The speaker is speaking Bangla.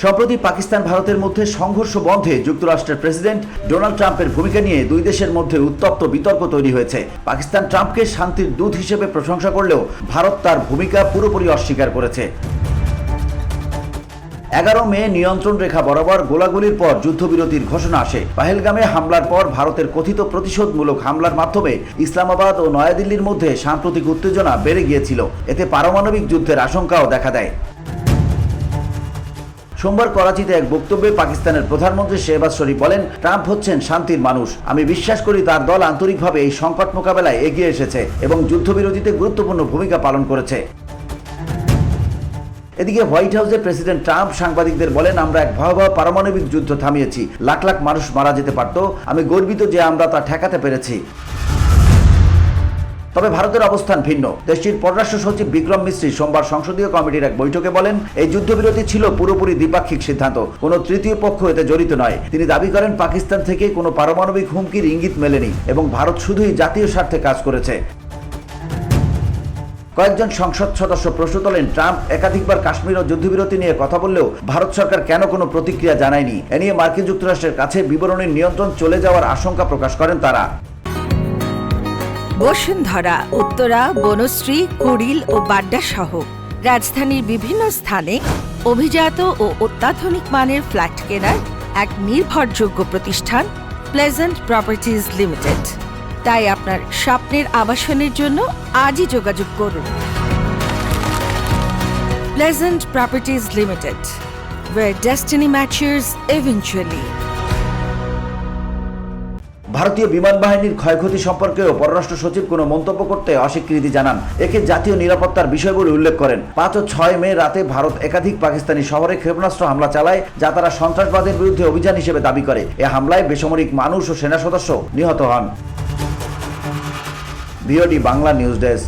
সম্প্রতি পাকিস্তান ভারতের মধ্যে সংঘর্ষ বন্ধে যুক্তরাষ্ট্রের প্রেসিডেন্ট ডোনাল্ড ট্রাম্পের ভূমিকা নিয়ে দুই দেশের মধ্যে উত্তপ্ত বিতর্ক তৈরি হয়েছে। পাকিস্তান ট্রাম্পকে শান্তির দূত হিসেবে প্রশংসা করলেও ভারত তার ভূমিকা পুরোপুরি অস্বীকার করেছে। 11 মে নিয়ন্ত্রণ রেখা বরাবর গোলাগুলির পর যুদ্ধবিরতির ঘোষণা আসে। পাহেলগামে হামলার পর ভারতের কথিত প্রতিশোধমূলক হামলার মাধ্যমে ইসলামাবাদ ও নয়াদিল্লির মধ্যে সাম্প্রতিক উত্তেজনা বেড়ে গিয়েছিল। এতে পারমাণবিক যুদ্ধের আশঙ্কাও দেখা দেয়। সোমবার করাচিতে এক বক্তব্যে পাকিস্তানের প্রধানমন্ত্রী শেহবাজ শরীফ বলেন, ট্রাম্প হচ্ছেন শান্তির মানুষ। আমি বিশ্বাস করি তার দল আন্তরিকভাবে এই সংকট মোকাবেলায় এগিয়ে এসেছে এবং যুদ্ধবিরতিতে গুরুত্বপূর্ণ ভূমিকা পালন করেছে। এদিকে হোয়াইট হাউসে প্রেসিডেন্ট ট্রাম্প সাংবাদিকদের বলেন, আমরা এক ভয়াবহ পারমাণবিক যুদ্ধ থামিয়েছি। লাখ লাখ মানুষ মারা যেতে পারত। আমি গর্বিত যে আমরা তা ঠেকাতে পেরেছি। তবে ভারতের অবস্থান ভিন্ন। দেশটির পররাষ্ট্র সচিব বিক্রম মিশ্রি সোমবার সংসদীয় কমিটির এক বৈঠকে বলেন, এই যুদ্ধবিরতি ছিল পুরোপুরি দ্বিপাক্ষিক সিদ্ধান্ত। কোনো তৃতীয় পক্ষ এতে জড়িত নয়। তিনি দাবি করেন, পাকিস্তান থেকে কোনো পারমাণবিক হুমকির ইঙ্গিত মেলেনি এবং ভারত শুধুই জাতীয় স্বার্থে কাজ করেছে। কয়েকজন সংসদ সদস্য প্রশ্ন তোলেন, ট্রাম্প একাধিকবার কাশ্মীর ও যুদ্ধবিরতি নিয়ে কথা বললেও ভারত সরকার কেন কোনো প্রতিক্রিয়া জানায়নি। এ নিয়ে মার্কিন যুক্তরাষ্ট্রের কাছে বিবরণীর নিয়ন্ত্রণ চলে যাওয়ার আশঙ্কা প্রকাশ করেন তারা। বসুন্ধরা, উত্তরা, বনশ্রী, কুড়িল ও বাড্ডা সহ রাজধানীর বিভিন্ন স্থানে অভিজাত ও অত্যাধুনিক মানের ফ্ল্যাট কেনার এক নির্ভরযোগ্য প্রতিষ্ঠান প্লেজেন্ট প্রপার্টিজ লিমিটেড। তাই আপনার স্বপ্নের আবাসনের জন্য আজই যোগাযোগ করুন। Pleasant properties limited, where destiny matches eventually. ভারতীয় বিমান বাহিনীর ক্ষয়ক্ষতি সম্পর্কেও পররাষ্ট্র সচিব কোনো মন্তব্য করতে অস্বীকৃতি জানান। একে জাতীয় নিরাপত্তার বিষয় বলে উল্লেখ করেন। 5 ও 6 মে রাতে ভারত একাধিক পাকিস্তানি শহরে ক্ষেপণাস্ত্র হামলা চালায়, যা তারা সন্ত্রাসবাদের বিরুদ্ধে অভিযান হিসেবে দাবি করে। এ হামলায় বেসামরিক মানুষ ও সেনা সদস্য নিহত হন। VOD Bangla news desk.